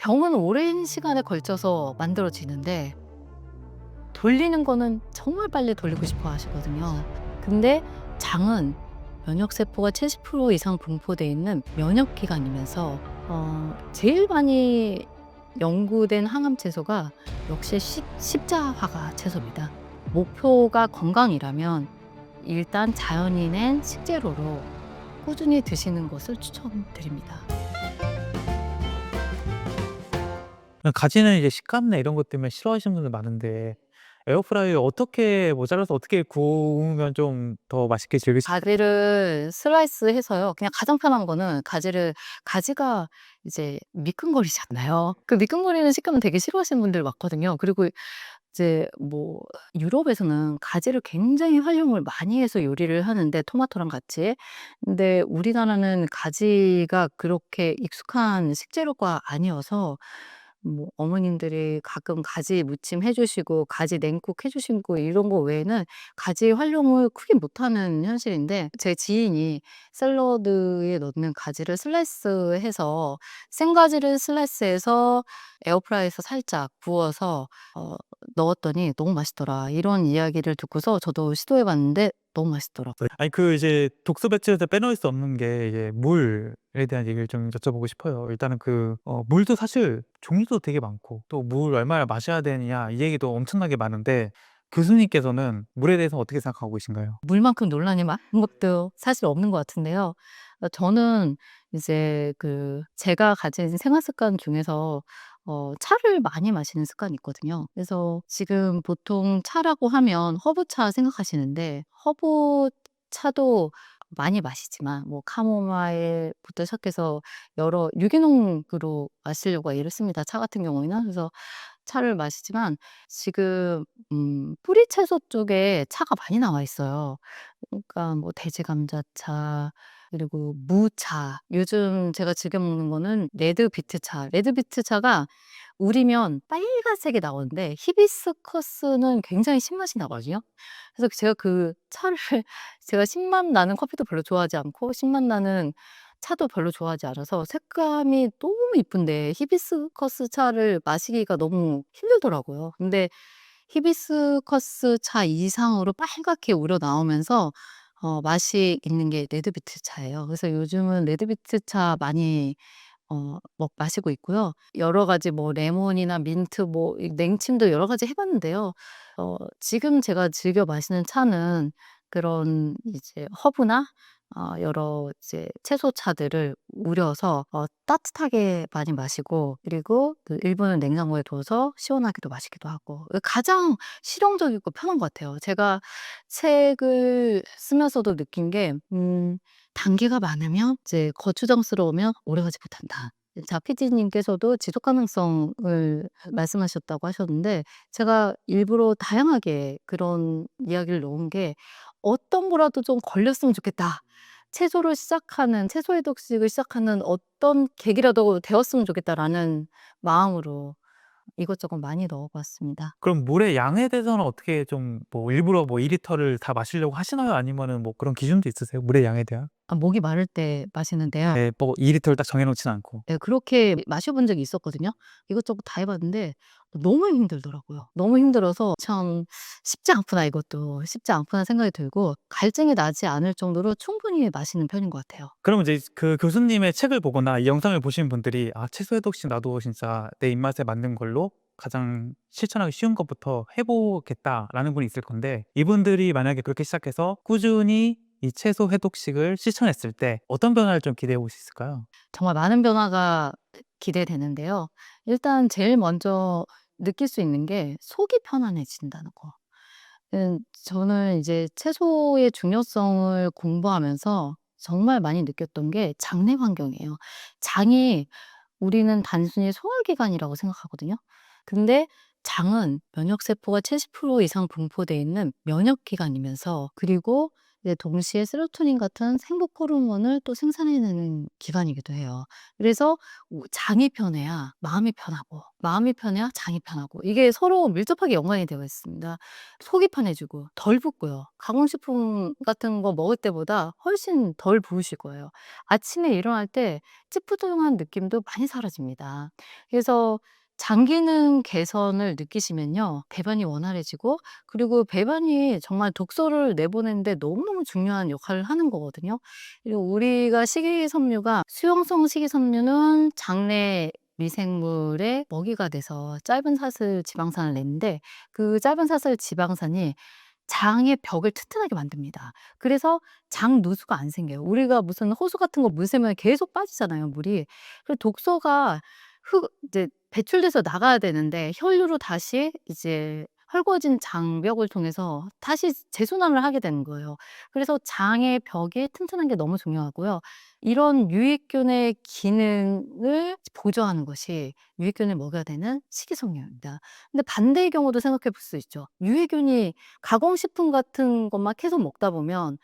병은 오랜 시간에 걸쳐서 만들어지는데 돌리는 거는 정말 빨리 돌리고 싶어 하시거든요. 근데 장은 면역세포가 70% 이상 분포되어 있는 면역기관이면서 제일 많이 연구된 항암 채소가 역시 십자화가 채소입니다. 목표가 건강이라면 일단 자연이 낸 식재료로 꾸준히 드시는 것을 추천드립니다. 가지는 이제 식감이나 이런 것 때문에 싫어하시는 분들 많은데 에어프라이어 어떻게 뭐 잘라서 어떻게 구우면 좀 더 맛있게 즐길 수 가지를 슬라이스해서요. 그냥 가장 편한 거는 가지가 이제 미끈거리잖아요. 그 미끈거리는 식감은 되게 싫어하시는 분들 많거든요. 그리고 이제 뭐 유럽에서는 가지를 굉장히 활용을 많이 해서 요리를 하는데 토마토랑 같이. 근데 우리나라는 가지가 그렇게 익숙한 식재료가 아니어서 뭐 어머님들이 가끔 가지 무침 해 주시고 가지 냉국 해 주시고 이런 거 외에는 가지 활용을 크게 못하는 현실인데, 제 지인이 샐러드에 넣는 가지를 슬라이스해서 생가지를 슬라이스해서 에어프라이어에서 살짝 구워서 넣었더니 "너무 맛있더라." 이런 이야기를 듣고서 저도 시도해 봤는데 너무 맛있더라고요. 아니 그 이제 독소 배출에서 빼놓을 수 없는 게 이제 물에 대한 얘기를 좀 여쭤보고 싶어요. 일단은 물도 사실 종류도 되게 많고 또 물 얼마나 마셔야 되느냐 이 얘기도 엄청나게 많은데 교수님께서는 물에 대해서 어떻게 생각하고 계신가요? 물만큼 논란이 많은 것도 사실 없는 것 같은데요. 저는 이제 제가 가진 생활 습관 중에서 차를 많이 마시는 습관이 있거든요. 그래서 지금 보통 차라고 하면 허브차 생각하시는데, 허브차도 많이 마시지만 뭐 카모마일부터 시작해서 여러 유기농으로 마시려고 애를 씁니다, 차 같은 경우에는. 그래서 차를 마시지만 지금 뿌리 채소 쪽에 차가 많이 나와 있어요. 그러니까 뭐 돼지 감자차, 그리고 무차. 요즘 제가 즐겨 먹는 거는 레드비트 차. 레드비트 차가 우리면 빨간색이 나오는데 히비스커스는 굉장히 신맛이 나거든요. 그래서 제가 그 차를 제가 신맛 나는 커피도 별로 좋아하지 않고 신맛 나는 차도 별로 좋아하지 않아서 색감이 너무 이쁜데 히비스커스 차를 마시기가 너무 힘들더라고요. 근데 히비스커스 차 이상으로 빨갛게 우러나오면서 맛이 있는 게 레드비트 차예요. 그래서 요즘은 레드비트 차 많이 마시고 있고요. 여러 가지 뭐 레몬이나 민트 뭐 이 냉침도 여러 가지 해 봤는데요. 지금 제가 즐겨 마시는 차는 그런 이제 허브나 여러 이제 채소차들을 우려서 따뜻하게 많이 마시고, 그리고 일부는 냉장고에 둬서 시원하게도 마시기도 하고, 가장 실용적이고 편한 것 같아요. 제가 책을 쓰면서도 느낀 게 단계가 많으면 이제 거추장스러우면 오래가지 못한다. 자, PD님께서도 지속 가능성을 말씀하셨다고 하셨는데, 제가 일부러 다양하게 그런 이야기를 놓은 게 '어떤 거라도 좀 걸렸으면 좋겠다. 채소 해독식을 시작하는 어떤 계기라도 되었으면 좋겠다.'라는 마음으로 이것저것 많이 넣어 봤습니다. 그럼 물의 양에 대해서는 어떻게 좀 뭐 일부러 뭐 2 리터를 다 마시려고 하시나요? 아니면은 뭐 그런 기준도 있으세요? 물의 양에 대한? 목이 마를 때 마시는데요. 네, 뭐 2 리터를 딱 정해 놓진 않고. 네, 그렇게 마셔 본 적이 있었거든요. 이것저것 다 해 봤는데 너무 힘들더라고요. 너무 힘들어서 '참 쉽지 않구나. 이것도 쉽지 않구나.' 생각이 들고 갈증이 나지 않을 정도로 충분히 마시는 편인 것 같아요. 그러면 이제 그 교수님의 책을 보거나 이 영상을 보시는 분들이 '아 채소 해독식 나도 진짜 내 입맛에 맞는 걸로 가장 실천하기 쉬운 것부터 해 보겠다.'라는 분이 있을 건데 이분들이 만약에 그렇게 시작해서 꾸준히 이 채소 해독식을 실천했을 때 어떤 변화를 좀 기대해 볼 수 있을까요? 정말 많은 변화가 기대되는데요. 일단 제일 먼저 느낄 수 있는 게 속이 편안해진다는 거. 저는 이제 채소의 중요성을 공부하면서 정말 많이 느꼈던 게 장내 환경이에요. 장이 우리는 단순히 소화기관이라고 생각하거든요. 근데 장은 면역세포가 70% 이상 분포되어 있는 면역기관이면서, 그리고 이제 동시에 세로토닌 같은 행복 호르몬을 또 생산해내는 기관이기도 해요. 그래서 장이 편해야 마음이 편하고 마음이 편해야 장이 편하고 이게 서로 밀접하게 연관이 되어 있습니다. 속이 편해지고 덜 붓고요. 가공식품 같은 거 먹을 때보다 훨씬 덜 부으실 거예요. 아침에 일어날 때 찌뿌둥한 느낌도 많이 사라집니다. 그래서 장 기능 개선을 느끼시면요. 배변이 원활해지고 그리고 배변이 정말 독소를 내보내는데 너무너무 중요한 역할을 하는 거거든요. 그리고 우리가 식이섬유가 수용성 식이섬유는 장내 미생물의 먹이가 돼서 짧은 사슬 지방산을 내는데 그 짧은 사슬 지방산이 장의 벽을 튼튼하게 만듭니다. 그래서 장 누수가 안 생겨요. 우리가 무슨 호수 같은 거 물 새면 계속 빠지잖아요, 물이. 그 독소가 이제 배출돼서 나가야 되는데 혈류로 다시 이제 헐거워진 장벽을 통해서 다시 재순환을 하게 되는 거예요. 그래서 장의 벽이 튼튼한 게 너무 중요하고요. 이런 유익균의 기능을 보조하는 것이 유익균을 먹여야 되는 식이섬유입니다. 근데 반대의 경우도 생각해 볼 수 있죠. 유해균이 가공식품 같은 것만 계속 먹다 보면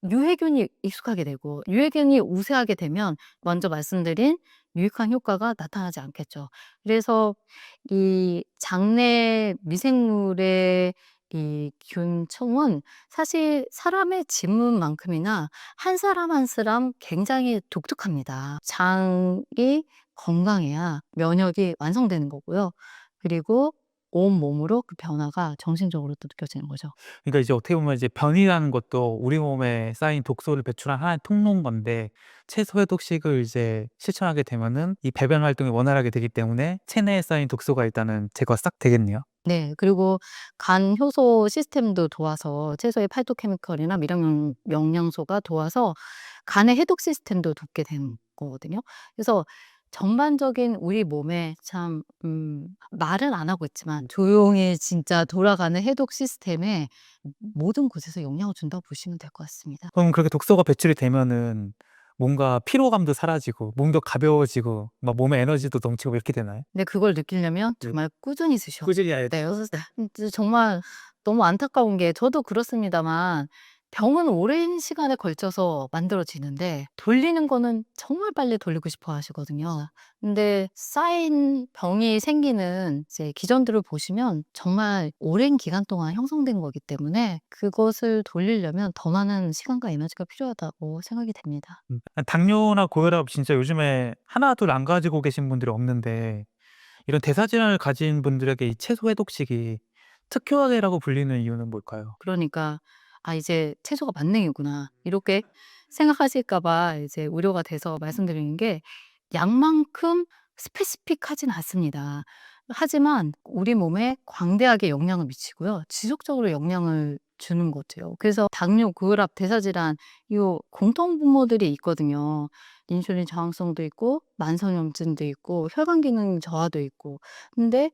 유해균이 익숙하게 되고 유해균이 우세하게 되면 먼저 말씀드린 유익한 효과가 나타나지 않겠죠. 그래서 이 장내 미생물의 이 균총은 사실 사람의 지문만큼이나 한 사람 한 사람 굉장히 독특합니다. 장이 건강해야 면역이 완성되는 거고요. 그리고 온몸으로 그 변화가 정신적으로도 느껴지는 거죠. 그러니까 이제 어떻게 보면 이제 변이라는 것도 우리 몸에 쌓인 독소를 배출한 하나의 통로인 건데, 채소 해독식을 이제 실천하게 되면은 이 배변 활동이 원활하게 되기 때문에 체내에 쌓인 독소가 일단은 제거가 싹 되겠네요. 네. 그리고 간 효소 시스템도 도와서 채소의 파이토케미컬이나 미량 영양소가 도와서 간의 해독 시스템도 돕게 되는 거거든요. 그래서 전반적인 우리 몸에 참 말은 안 하고 있지만 조용히 진짜 돌아가는 해독 시스템에 모든 곳에서 영향을 준다고 보시면 될 것 같습니다. 그럼 그렇게 독소가 배출이 되면은 뭔가 피로감도 사라지고 몸도 가벼워지고 막 몸에 에너지도 넘치고 이렇게 되나요? 근데 그걸 느끼려면 네. 정말 꾸준히 드셔야 꾸준히 해야 돼요. 돼요. 진짜 정말 너무 안타까운 게 저도 그렇습니다만 병은 오랜 시간에 걸쳐서 만들어지는데 돌리는 거는 정말 빨리 돌리고 싶어 하시거든요. 근데 쌓인 병이 생기는 이제 기전들을 보시면 정말 오랜 기간 동안 형성된 거기 때문에 그것을 돌리려면 더 많은 시간과 에너지가 필요하다고 생각이 됩니다. 당뇨나 고혈압 진짜 요즘에 하나둘 안 가지고 계신 분들이 없는데, 이런 대사질환을 가진 분들에게 이 채소 해독식이 특효약이라고 불리는 이유는 뭘까요? 그러니까 '아 이제 채소가 만능이구나.' 이렇게 생각하실까 봐 이제 우려가 돼서 말씀드리는 게 약만큼 스페시픽하진 않습니다. 하지만 우리 몸에 광대하게 영향을 미치고요. 지속적으로 영향을 주는 것 같아요. 그래서 당뇨, 고혈압, 대사질환 요 공통 분모들이 있거든요. 인슐린 저항성도 있고 만성염증도 있고 혈관 기능 저하도 있고. 근데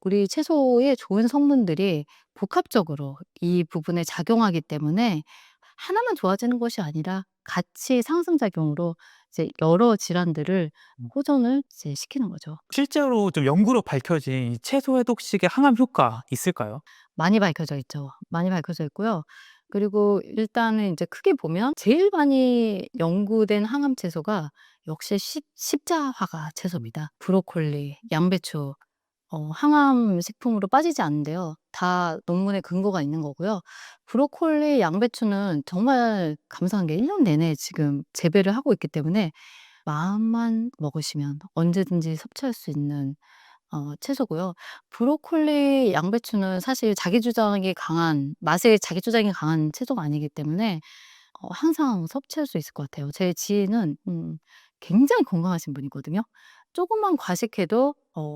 우리 채소의 좋은 성분들이 복합적으로 이 부분에 작용하기 때문에 하나만 좋아지는 것이 아니라 같이 상승작용으로 이제 여러 질환들을 호전을 이제 시키는 거죠. 실제로 좀 연구로 밝혀진 이 채소 해독식의 항암 효과 있을까요? 많이 밝혀져 있죠. 많이 밝혀져 있고요. 그리고 일단은 이제 크게 보면 제일 많이 연구된 항암 채소가 역시 십자화가 채소입니다. 브로콜리, 양배추 항암 식품으로 빠지지 않는데요. 다 논문에 근거가 있는 거고요. 브로콜리, 양배추는 정말 감사한 게 1년 내내 지금 재배를 하고 있기 때문에 마음만 먹으시면 언제든지 섭취할 수 있는 채소고요. 브로콜리, 양배추는 사실 자기 주장이 강한 맛에 자기 주장이 강한 채소가 아니기 때문에 항상 섭취할 수 있을 것 같아요. 제 지인은 굉장히 건강하신 분이거든요. 조금만 과식해도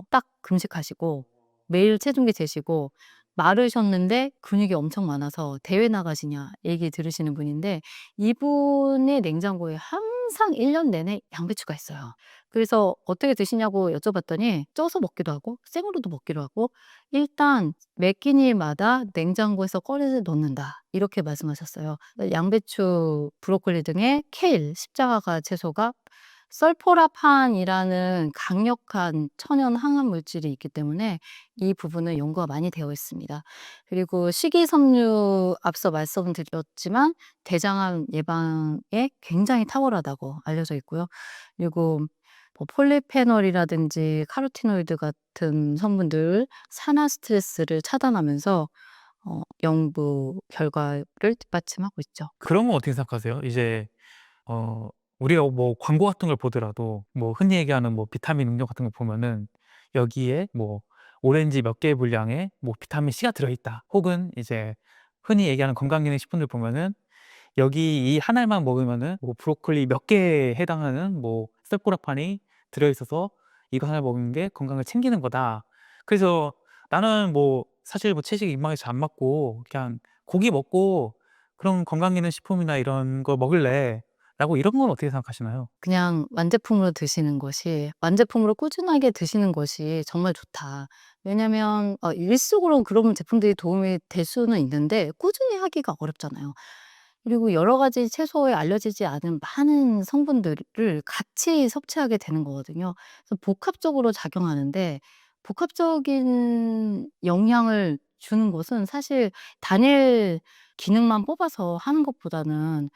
딱 금식하시고 매일 체중계 재시고 마르셨는데 근육이 엄청 많아서 "대회 나가시냐?" 얘기 들으시는 분인데 이분의 냉장고에 항상 1년 내내 양배추가 있어요. 그래서 "어떻게 드시냐."고 여쭤봤더니 쪄서 먹기도 하고 생으로도 먹기도 하고 "일단 매 끼니마다 냉장고에서 꺼내서 넣는다." 이렇게 말씀하셨어요. 양배추, 브로콜리 등의 케일, 십자가 채소가 설포라판이라는 강력한 천연 항암 물질이 있기 때문에 이 부분은 연구가 많이 되어 있습니다. 그리고 식이섬유 앞서 말씀드렸지만 대장암 예방에 굉장히 탁월하다고 알려져 있고요. 그리고 뭐 폴리페놀이라든지 카로티노이드 같은 성분들 산화 스트레스를 차단하면서 연구 결과를 뒷받침하고 있죠. 그런 건 어떻게 생각하세요? 이제 어 우리가 뭐 광고 같은 걸 보더라도 뭐 흔히 얘기하는 뭐 비타민 음료 같은 거 보면은 여기에 뭐 오렌지 몇 개 분량의 뭐 비타민 C가 들어있다. 혹은 이제 흔히 얘기하는 건강기능식품들 보면은 여기 이 한 알만 먹으면은 뭐 브로콜리 몇 개에 해당하는 뭐 셀포라판이 들어있어서 이거 하나 먹는 게 건강을 챙기는 거다. 그래서 나는 뭐 사실 뭐 채식 입맛에 잘 안 맞고 그냥 고기 먹고 그런 건강기능식품이나 이런 거 먹을래라고 이런 건 어떻게 생각하시나요? 그냥 완제품으로 드시는 것이 완제품으로 꾸준하게 드시는 것이 정말 좋다. 왜냐면 일시적으로는 그런 제품들이 도움이 될 수는 있는데 꾸준히 하기가 어렵잖아요. 그리고 여러 가지 채소에 알려지지 않은 많은 성분들을 같이 섭취하게 되는 거거든요. 그래서 복합적으로 작용하는데 복합적인 영향을 주는 것은 사실 단일 기능만 뽑아서 하는 것보다는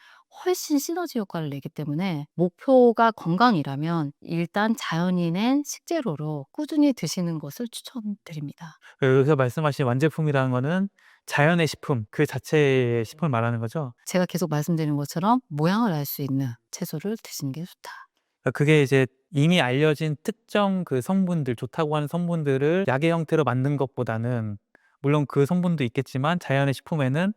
훨씬 시너지 효과를 내기 때문에 목표가 건강이라면 일단 자연이 낸 식재료로 꾸준히 드시는 것을 추천드립니다. 여기서 말씀하신 완제품이라는 거는 자연의 식품 그 자체의 식품을 말하는 거죠? 제가 계속 말씀드린 것처럼 모양을 알 수 있는 채소를 드시는 게 좋다. 그게 이제 이미 알려진 특정 그 성분들 좋다고 하는 성분들을 약의 형태로 만든 것보다는 물론 그 성분도 있겠지만 자연의 식품에는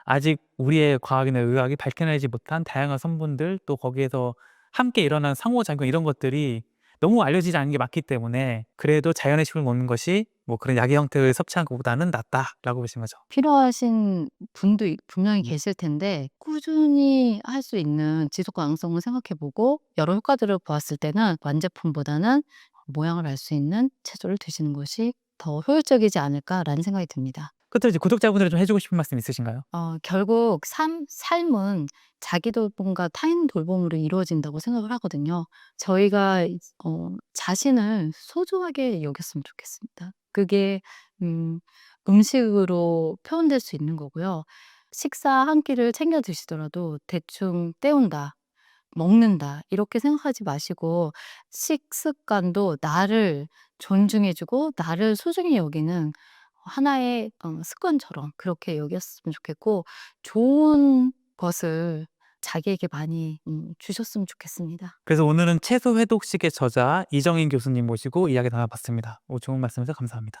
아직 우리의 과학이나 의학이 밝혀내지 못한 다양한 성분들 또 거기에서 함께 일어난 상호작용 이런 것들이 너무 알려지지 않은 게 많기 때문에 그래도 자연의 식품을 먹는 것이 뭐 그런 약의 형태를 섭취하는 것보다는 낫다라고 보신 거죠. 필요하신 분도 분명히 계실 텐데 꾸준히 할 수 있는 지속 가능성을 생각해 보고 여러 효과들을 보았을 때는 완제품보다는 모양을 알 수 있는 채소를 드시는 것이 더 효율적이지 않을까라는 생각이 듭니다. 끝으로 이제 구독자분들이 좀 해 주고 싶은 말씀 있으신가요? 결국 삶은 자기 돌봄과 타인 돌봄으로 이루어진다고 생각을 하거든요. 저희가 자신을 소중하게 여겼으면 좋겠습니다. 그게 음 음식으로 표현될 수 있는 거고요. 식사 한 끼를 챙겨 드시더라도 대충 때운다, 먹는다 이렇게 생각하지 마시고 식습관도 나를 존중해 주고 나를 소중히 여기는 하나의 습관처럼 그렇게 여겼으면 좋겠고 좋은 것을 자기에게 많이 주셨으면 좋겠습니다. 그래서 오늘은 채소 해독식의 저자 이정인 교수님 모시고 이야기 나눠봤습니다. 좋은 말씀 해서 감사합니다.